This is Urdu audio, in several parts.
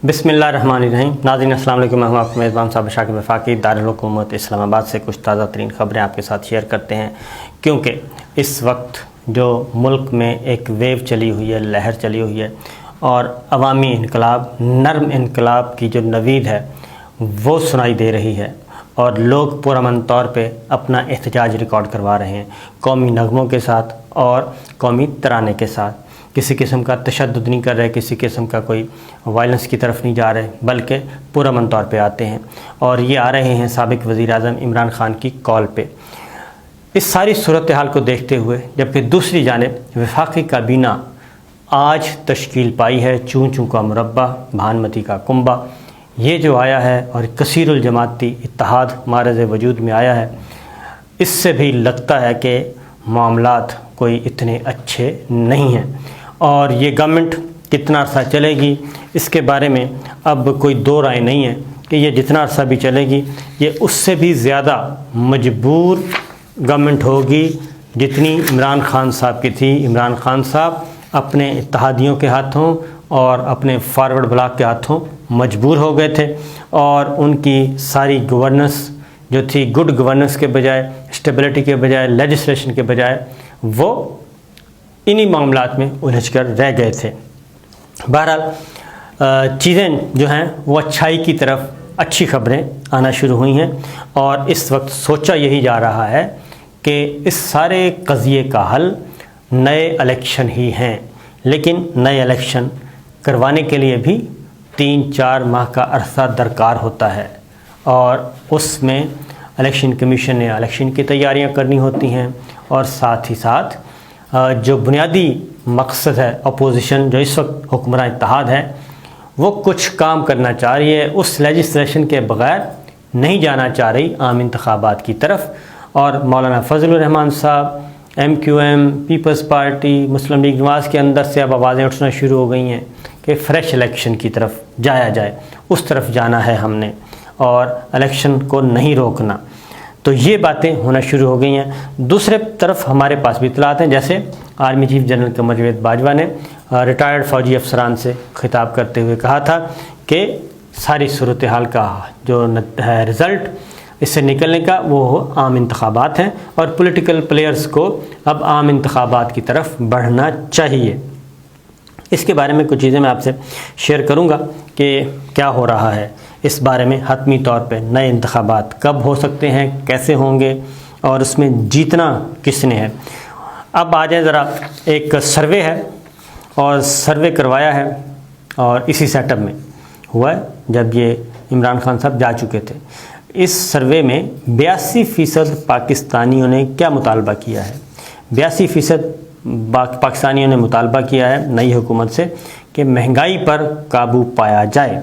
بسم اللہ الرحمن الرحیم۔ ناظرین السلام علیکم، میں ہوں آپ کا میزبان صاحب شاکر وفاقی۔ دارالحکومت اسلام آباد سے کچھ تازہ ترین خبریں آپ کے ساتھ شیئر کرتے ہیں، کیونکہ اس وقت جو ملک میں ایک ویو چلی ہوئی ہے، لہر چلی ہوئی ہے، اور عوامی انقلاب، نرم انقلاب کی جو نوید ہے وہ سنائی دے رہی ہے، اور لوگ پرامن طور پہ اپنا احتجاج ریکارڈ کروا رہے ہیں قومی نغموں کے ساتھ اور قومی ترانے کے ساتھ۔ کسی قسم کا تشدد نہیں کر رہے، کسی قسم کا کوئی وائلنس کی طرف نہیں جا رہے، بلکہ پرامن طور پہ آتے ہیں، اور یہ آ رہے ہیں سابق وزیر اعظم عمران خان کی کال پہ۔ اس ساری صورتحال کو دیکھتے ہوئے جبکہ دوسری جانب وفاقی کابینہ آج تشکیل پائی ہے، چون چون کا مربع، بھانمتی کا کنبہ، یہ جو آیا ہے اور کثیر الجماعتی اتحاد معرض وجود میں آیا ہے، اس سے بھی لگتا ہے کہ معاملات کوئی اتنے اچھے نہیں ہیں، اور یہ گورنمنٹ کتنا عرصہ چلے گی اس کے بارے میں اب کوئی دو رائے نہیں ہے کہ یہ جتنا عرصہ بھی چلے گی یہ اس سے بھی زیادہ مجبور گورنمنٹ ہوگی جتنی عمران خان صاحب کی تھی۔ عمران خان صاحب اپنے اتحادیوں کے ہاتھوں اور اپنے فارورڈ بلاک کے ہاتھوں مجبور ہو گئے تھے، اور ان کی ساری گورننس جو تھی گڈ گورننس کے بجائے، اسٹیبلٹی کے بجائے، لیجسلیشن کے بجائے، وہ انہی معاملات میں الجھ کر رہ گئے تھے۔ بہرحال چیزیں جو ہیں وہ اچھائی کی طرف، اچھی خبریں آنا شروع ہوئی ہیں، اور اس وقت سوچا یہی جا رہا ہے کہ اس سارے قضیے کا حل نئے الیکشن ہی ہیں، لیکن نئے الیکشن کروانے کے لیے بھی 3-4 ماہ کا عرصہ درکار ہوتا ہے، اور اس میں الیکشن کمیشن نے الیکشن کی تیاریاں کرنی ہوتی ہیں، اور ساتھ ہی ساتھ جو بنیادی مقصد ہے اپوزیشن جو اس وقت حکمراں اتحاد ہے وہ کچھ کام کرنا چاہ رہی ہے، اس لیجسلیشن کے بغیر نہیں جانا چاہ رہی عام انتخابات کی طرف، اور مولانا فضل الرحمان صاحب، MQM، پیپلز پارٹی، مسلم لیگ نواز کے اندر سے اب آوازیں اٹھنا شروع ہو گئی ہیں کہ فریش الیکشن کی طرف جایا جائے، اس طرف جانا ہے ہم نے، اور الیکشن کو نہیں روکنا۔ تو یہ باتیں ہونا شروع ہو گئی ہیں۔ دوسرے طرف ہمارے پاس بھی اطلاعات ہیں، جیسے army chief general Qamar Javed Bajwa نے ریٹائرڈ فوجی افسران سے خطاب کرتے ہوئے کہا تھا کہ ساری صورتحال کا جو ہے رزلٹ اس سے نکلنے کا وہ عام انتخابات ہیں، اور پولیٹیکل پلیئرز کو اب عام انتخابات کی طرف بڑھنا چاہیے۔ اس کے بارے میں کچھ چیزیں میں آپ سے شیئر کروں گا کہ کیا ہو رہا ہے اس بارے میں۔ حتمی طور پہ نئے انتخابات کب ہو سکتے ہیں، کیسے ہوں گے، اور اس میں جیتنا کس نے ہے۔ اب آ جائیں ذرا، ایک سروے ہے، اور سروے کروایا ہے، اور اسی سیٹ اپ میں ہوا ہے جب یہ عمران خان صاحب جا چکے تھے۔ اس سروے میں 82% پاکستانیوں نے کیا مطالبہ کیا ہے؟ 82% پاکستانیوں نے مطالبہ کیا ہے نئی حکومت سے کہ مہنگائی پر قابو پایا جائے،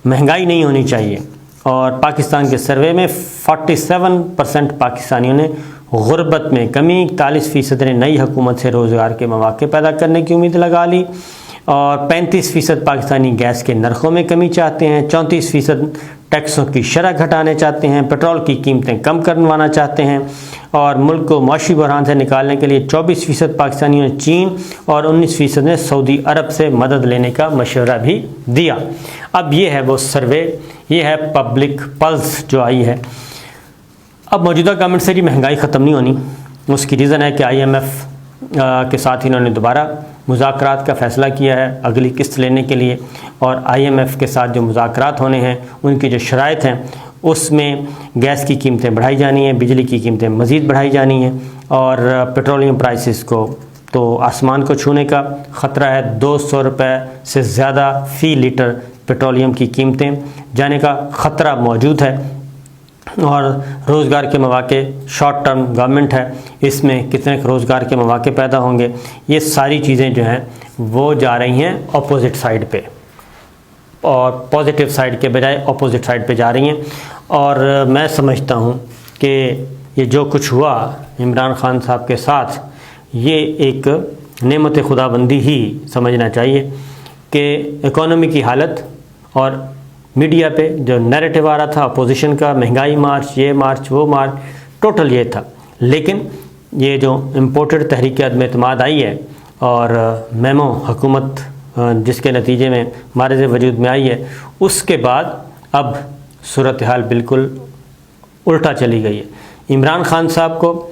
مہنگائی نہیں ہونی چاہیے۔ اور پاکستان کے سروے میں 47% پاکستانیوں نے غربت میں کمی، 41% نے نئی حکومت سے روزگار کے مواقع پیدا کرنے کی امید لگا لی، اور 35% پاکستانی گیس کے نرخوں میں کمی چاہتے ہیں، 34% ٹیکسوں کی شرح گھٹانے چاہتے ہیں، پیٹرول کی قیمتیں کم کروانا چاہتے ہیں، اور ملک کو معاشی بحران سے نکالنے کے لیے 24% پاکستانیوں نے چین اور 19% نے سعودی عرب سے مدد لینے کا مشورہ بھی دیا۔ اب یہ ہے وہ سروے، یہ ہے پبلک پلس جو آئی ہے۔ اب موجودہ گورنمنٹ سے مہنگائی ختم نہیں ہونی، اس کی ریزن ہے کہ IMF کے ساتھ انہوں نے دوبارہ مذاکرات کا فیصلہ کیا ہے اگلی قسط لینے کے لیے، اور IMF کے ساتھ جو مذاکرات ہونے ہیں ان کی جو شرائط ہیں اس میں گیس کی قیمتیں بڑھائی جانی ہیں، بجلی کی قیمتیں مزید بڑھائی جانی ہیں، اور پیٹرولیم پرائسز کو تو آسمان کو چھونے کا خطرہ ہے۔ 200 روپے سے زیادہ فی لیٹر پیٹرولیم کی قیمتیں جانے کا خطرہ موجود ہے، اور روزگار کے مواقع، شارٹ ٹرم گورنمنٹ ہے، اس میں کتنے روزگار کے مواقع پیدا ہوں گے، یہ ساری چیزیں جو ہیں وہ جا رہی ہیں اپوزٹ سائڈ پہ، اور پازیٹیو سائڈ کے بجائے اپوزٹ سائڈ پہ جا رہی ہیں۔ اور میں سمجھتا ہوں کہ یہ جو کچھ ہوا عمران خان صاحب کے ساتھ، یہ ایک نعمت خدا بندی ہی سمجھنا چاہیے کہ اکانومی کی حالت، اور میڈیا پہ جو نیریٹو آ رہا تھا اپوزیشن کا، مہنگائی مارچ، یہ مارچ، وہ مارچ، ٹوٹل یہ تھا، لیکن یہ جو امپورٹڈ تحریک عدم اعتماد آئی ہے، اور میمو حکومت جس کے نتیجے میں مارز وجود میں آئی ہے، اس کے بعد اب صورتحال بالکل الٹا چلی گئی ہے۔ عمران خان صاحب کو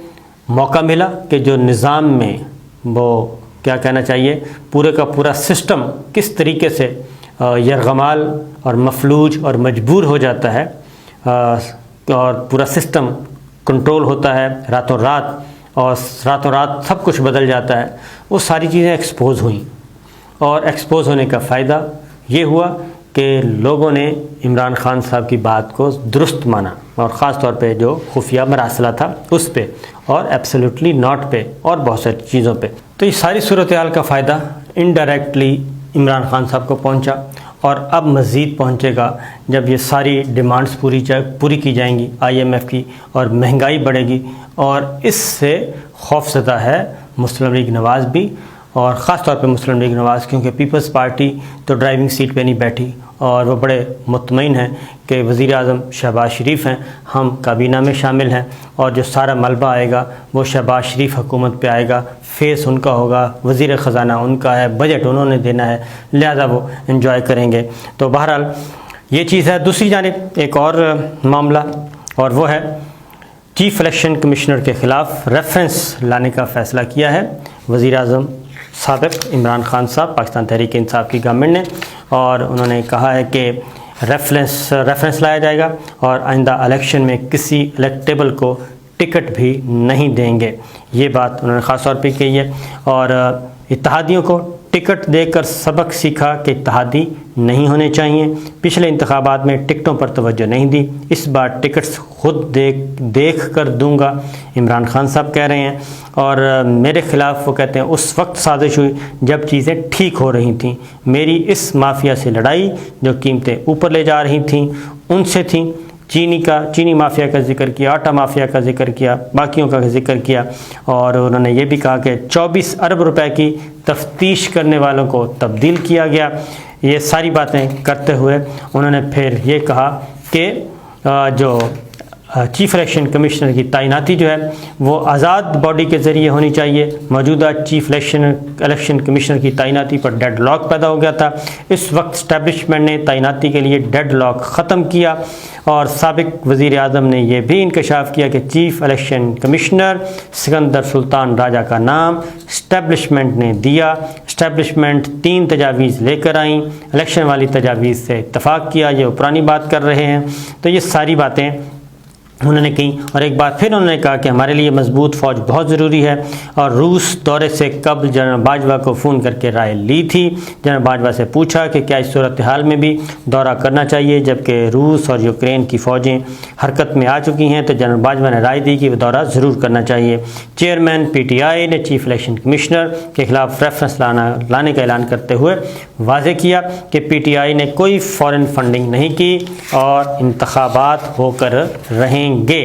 موقع ملا کہ جو نظام میں وہ کیا کہنا چاہیے پورے کا پورا سسٹم کس طریقے سے یرغمال اور مفلوج اور مجبور ہو جاتا ہے، اور پورا سسٹم کنٹرول ہوتا ہے راتوں رات، اور راتوں رات سب کچھ بدل جاتا ہے، وہ ساری چیزیں ایکسپوز ہوئیں۔ اور ایکسپوز ہونے کا فائدہ یہ ہوا کہ لوگوں نے عمران خان صاحب کی بات کو درست مانا، اور خاص طور پہ جو خفیہ مراسلہ تھا اس پہ، اور ایبسلیوٹلی ناٹ پہ، اور بہت ساری چیزوں پہ۔ تو یہ ساری صورتحال کا فائدہ انڈائریکٹلی عمران خان صاحب کو پہنچا، اور اب مزید پہنچے گا جب یہ ساری ڈیمانڈز پوری کی جائیں گی IMF کی، اور مہنگائی بڑھے گی، اور اس سے خوف زدہ ہے مسلم لیگ نواز بھی، اور خاص طور پہ مسلم لیگ نواز، کیونکہ پیپلز پارٹی تو ڈرائیونگ سیٹ پہ نہیں بیٹھی، اور وہ بڑے مطمئن ہیں کہ وزیر اعظم شہباز شریف ہیں، ہم کابینہ میں شامل ہیں، اور جو سارا ملبہ آئے گا وہ شہباز شریف حکومت پہ آئے گا، فیس ان کا ہوگا، وزیر خزانہ ان کا ہے، بجٹ انہوں نے دینا ہے، لہذا وہ انجوائے کریں گے۔ تو بہرحال یہ چیز ہے۔ دوسری جانب ایک اور معاملہ، اور وہ ہے چیف الیکشن کمشنر کے خلاف ریفرنس لانے کا فیصلہ کیا ہے وزیر اعظم سابق عمران خان صاحب، پاکستان تحریک انصاف کی گورنمنٹ نے، اور انہوں نے کہا ہے کہ ریفرنس لایا جائے گا، اور آئندہ الیکشن میں کسی الیکٹیبل کو ٹکٹ بھی نہیں دیں گے۔ یہ بات انہوں نے خاص طور پہ کہی ہے، اور اتحادیوں کو ٹکٹ دے کر سبق سیکھا کہ اتحادی نہیں ہونے چاہیے، پچھلے انتخابات میں ٹکٹوں پر توجہ نہیں دی، اس بار ٹکٹس خود دیکھ کر دوں گا، عمران خان صاحب کہہ رہے ہیں۔ اور میرے خلاف وہ کہتے ہیں اس وقت سازش ہوئی جب چیزیں ٹھیک ہو رہی تھیں، میری اس مافیا سے لڑائی جو قیمتیں اوپر لے جا رہی تھیں ان سے تھیں، چینی مافیا کا ذکر کیا، آٹا مافیا کا ذکر کیا، باقیوں کا ذکر کیا، اور انہوں نے یہ بھی کہا کہ 24 ارب روپے کی تفتیش کرنے والوں کو تبدیل کیا گیا۔ یہ ساری باتیں کرتے ہوئے انہوں نے پھر یہ کہا کہ جو چیف الیکشن کمشنر کی تعیناتی جو ہے وہ آزاد باڈی کے ذریعے ہونی چاہیے۔ موجودہ چیف الیکشن کمشنر کی تعیناتی پر ڈیڈ لاک پیدا ہو گیا تھا، اس وقت اسٹیبلشمنٹ نے تعیناتی کے لیے ڈیڈ لاک ختم کیا، اور سابق وزیر اعظم نے یہ بھی انکشاف کیا کہ چیف الیکشن کمشنر سکندر سلطان راجہ کا نام اسٹیبلشمنٹ نے دیا، اسٹیبلشمنٹ 3 تجاویز لے کر آئیں، الیکشن والی تجاویز سے اتفاق کیا، یہ پرانی بات کر رہے ہیں۔ تو یہ ساری باتیں انہوں نے کہیں، اور ایک بار پھر انہوں نے کہا کہ ہمارے لیے مضبوط فوج بہت ضروری ہے، اور روس دورے سے قبل جنرل باجوہ کو فون کر کے رائے لی تھی، جنرل باجوہ سے پوچھا کہ کیا اس صورتحال میں بھی دورہ کرنا چاہیے جبکہ روس اور یوکرین کی فوجیں حرکت میں آ چکی ہیں، تو جنرل باجوہ نے رائے دی کہ وہ دورہ ضرور کرنا چاہیے۔ چیئرمین PTI نے چیف الیکشن کمشنر کے خلاف ریفرنس لانے کا اعلان کرتے ہوئے واضح کیا کہ PTI نے کوئی فارن فنڈنگ نہیں کی اور انتخابات ہو کر رہیں گے۔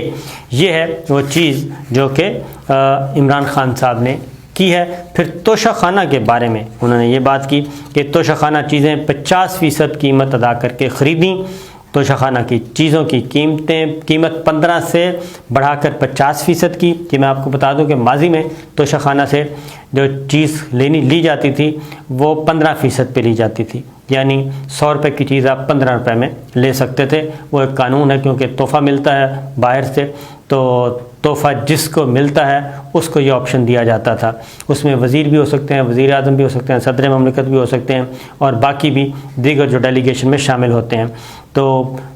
یہ ہے وہ چیز جو کہ عمران خان صاحب نے کی ہے۔ پھر توشہ خانہ کے بارے میں انہوں نے یہ بات کی کہ توشہ خانہ چیزیں 50% قیمت ادا کر کے خریدیں، توشہ خانہ کی چیزوں کی قیمت 15 سے بڑھا کر 50% کی، کہ میں آپ کو بتا دوں کہ ماضی میں توشہ خانہ سے جو چیز لی جاتی تھی وہ 15% پہ لی جاتی تھی، یعنی 100 روپے کی چیز آپ 15 روپے میں لے سکتے تھے۔ وہ ایک قانون ہے، کیونکہ تحفہ ملتا ہے باہر سے، تو تحفہ جس کو ملتا ہے اس کو یہ آپشن دیا جاتا تھا۔ اس میں وزیر بھی ہو سکتے ہیں، وزیر اعظم بھی ہو سکتے ہیں، صدر مملکت بھی ہو سکتے ہیں، اور باقی بھی دیگر جو ڈیلیگیشن میں شامل ہوتے ہیں۔ تو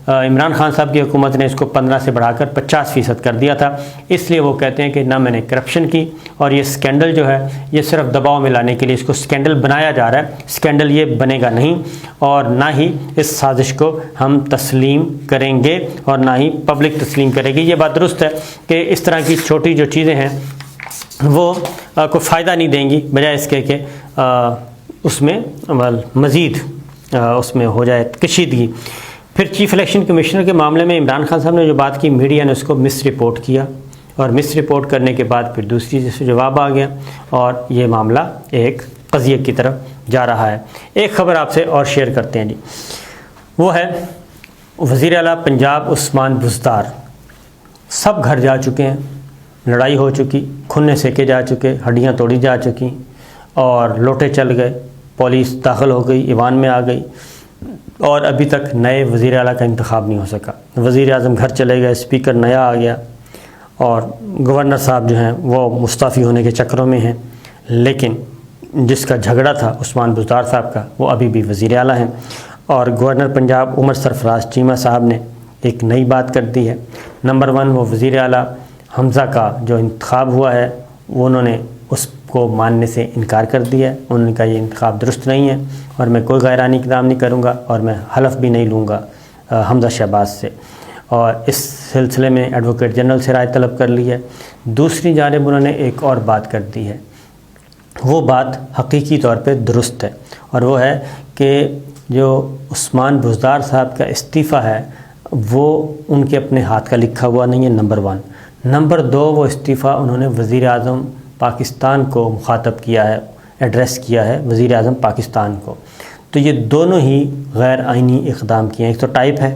عمران خان صاحب کی حکومت نے اس کو 15 سے بڑھا کر 50% کر دیا تھا، اس لیے وہ کہتے ہیں کہ نہ میں نے کرپشن کی، اور یہ سکینڈل جو ہے یہ صرف دباؤ میں لانے کے لیے اس کو سکینڈل بنایا جا رہا ہے، سکینڈل یہ بنے گا نہیں، اور نہ ہی اس سازش کو ہم تسلیم کریں گے، اور نہ ہی پبلک تسلیم کرے گی۔ یہ بات درست ہے کہ اس طرح کی چھوٹی جو چیزیں ہیں وہ کو فائدہ نہیں دیں گی، بجائے اس کے کہ اس میں مزید اس میں ہو جائے کشیدگی۔ پھر چیف الیکشن کمشنر کے معاملے میں عمران خان صاحب نے جو بات کی، میڈیا نے اس کو مس رپورٹ کیا، اور مس رپورٹ کرنے کے بعد پھر دوسری سے جواب آ گیا، اور یہ معاملہ ایک قضیے کی طرف جا رہا ہے۔ ایک خبر آپ سے اور شیئر کرتے ہیں جی، وہ ہے وزیر اعلیٰ پنجاب عثمان بزدار، سب گھر جا چکے ہیں، لڑائی ہو چکی، کھنے سیکے جا چکے، ہڈیاں توڑی جا چکی، اور لوٹے چل گئے، پولیس داخل ہو گئی، ایوان میں آ گئی، اور ابھی تک نئے وزیر اعلیٰ کا انتخاب نہیں ہو سکا۔ وزیر اعظم گھر چلے گئے، اسپیکر نیا آ گیا، اور گورنر صاحب جو ہیں وہ مستعفی ہونے کے چکروں میں ہیں، لیکن جس کا جھگڑا تھا عثمان بزدار صاحب کا، وہ ابھی بھی وزیر اعلیٰ ہیں۔ اور گورنر پنجاب عمر سرفراز چیمہ صاحب نے ایک نئی بات کر دی ہے۔ نمبر 1، وہ وزیر اعلیٰ حمزہ کا جو انتخاب ہوا ہے وہ انہوں نے اس کو ماننے سے انکار کر دیا ہے۔ انہوں نے کہا یہ انتخاب درست نہیں ہے، اور میں کوئی غیر آئینی اقدام نہیں کروں گا، اور میں حلف بھی نہیں لوں گا حمزہ شہباز سے۔ اور اس سلسلے میں ایڈوکیٹ جنرل سے رائے طلب کر لی ہے۔ دوسری جانب انہوں نے ایک اور بات کر دی ہے، وہ بات حقیقی طور پہ درست ہے، اور وہ ہے کہ جو عثمان بزدار صاحب کا استعفیٰ ہے وہ ان کے اپنے ہاتھ کا لکھا ہوا نہیں ہے، نمبر 1۔ نمبر 2، وہ استعفیٰ انہوں نے وزیر اعظم پاکستان کو مخاطب کیا ہے، ایڈریس کیا ہے وزیر اعظم پاکستان کو۔ تو یہ دونوں ہی غیر آئینی اقدام کیے ہیں، ایک تو ٹائپ ہے،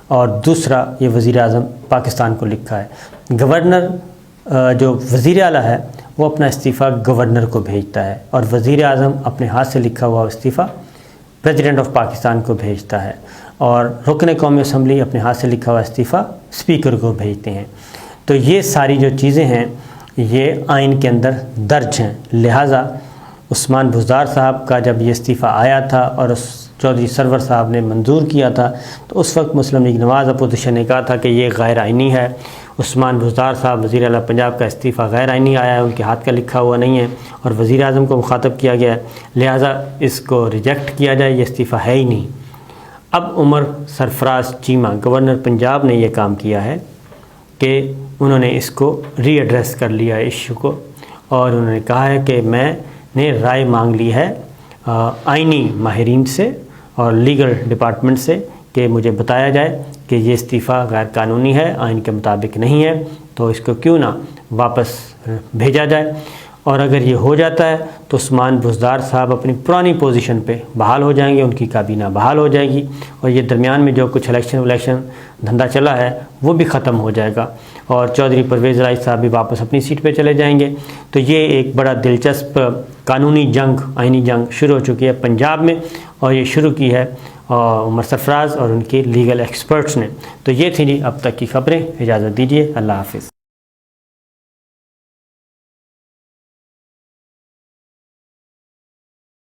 اور دوسرا یہ وزیر اعظم پاکستان کو لکھا ہے۔ گورنر جو وزیر اعلیٰ ہے وہ اپنا استعفیٰ گورنر کو بھیجتا ہے، اور وزیر اعظم اپنے ہاتھ سے لکھا ہوا استعفیٰ پریزیڈنٹ آف پاکستان کو بھیجتا ہے، اور رکن قومی اسمبلی اپنے ہاتھ سے لکھا ہوا استعفیٰ اسپیکر کو بھیجتے ہیں۔ تو یہ ساری جو چیزیں ہیں یہ آئین کے اندر درج ہیں، لہٰذا عثمان بزدار صاحب کا جب یہ استعفیٰ آیا تھا اور چودھری سرور صاحب نے منظور کیا تھا، تو اس وقت مسلم لیگ نواز اپوزیشن نے کہا تھا کہ یہ غیر آئینی ہے، عثمان بزدار صاحب وزیر اعلیٰ پنجاب کا استعفیٰ غیر آئینی آیا ہے، ان کے ہاتھ کا لکھا ہوا نہیں ہے، اور وزیر اعظم کو مخاطب کیا گیا ہے، لہٰذا اس کو ریجیکٹ کیا جائے، یہ استعفیٰ ہے ہی نہیں۔ اب عمر سرفراز چیمہ گورنر پنجاب نے یہ کام کیا ہے کہ انہوں نے اس کو ری ایڈریس کر لیا ہے ایشو کو، اور انہوں نے کہا ہے کہ میں نے رائے مانگ لی ہے آئینی ماہرین سے اور لیگل ڈپارٹمنٹ سے کہ مجھے بتایا جائے کہ یہ استعفیٰ غیر قانونی ہے، آئین کے مطابق نہیں ہے، تو اس کو کیوں نہ واپس بھیجا جائے۔ اور اگر یہ ہو جاتا ہے تو عثمان بزدار صاحب اپنی پرانی پوزیشن پہ بحال ہو جائیں گے، ان کی کابینہ بحال ہو جائے گی، اور یہ درمیان میں جو کچھ الیکشن دھندا چلا ہے وہ بھی ختم ہو جائے گا، اور چودھری پرویز راج صاحب بھی واپس اپنی سیٹ پہ چلے جائیں گے۔ تو یہ ایک بڑا دلچسپ قانونی جنگ، آئینی جنگ شروع ہو چکی ہے پنجاب میں، اور یہ شروع کی ہے عمر سرفراز اور ان کے لیگل ایکسپرٹس نے۔ تو یہ تھی جی اب تک کی خبریں، اجازت دیجیے، اللہ حافظ۔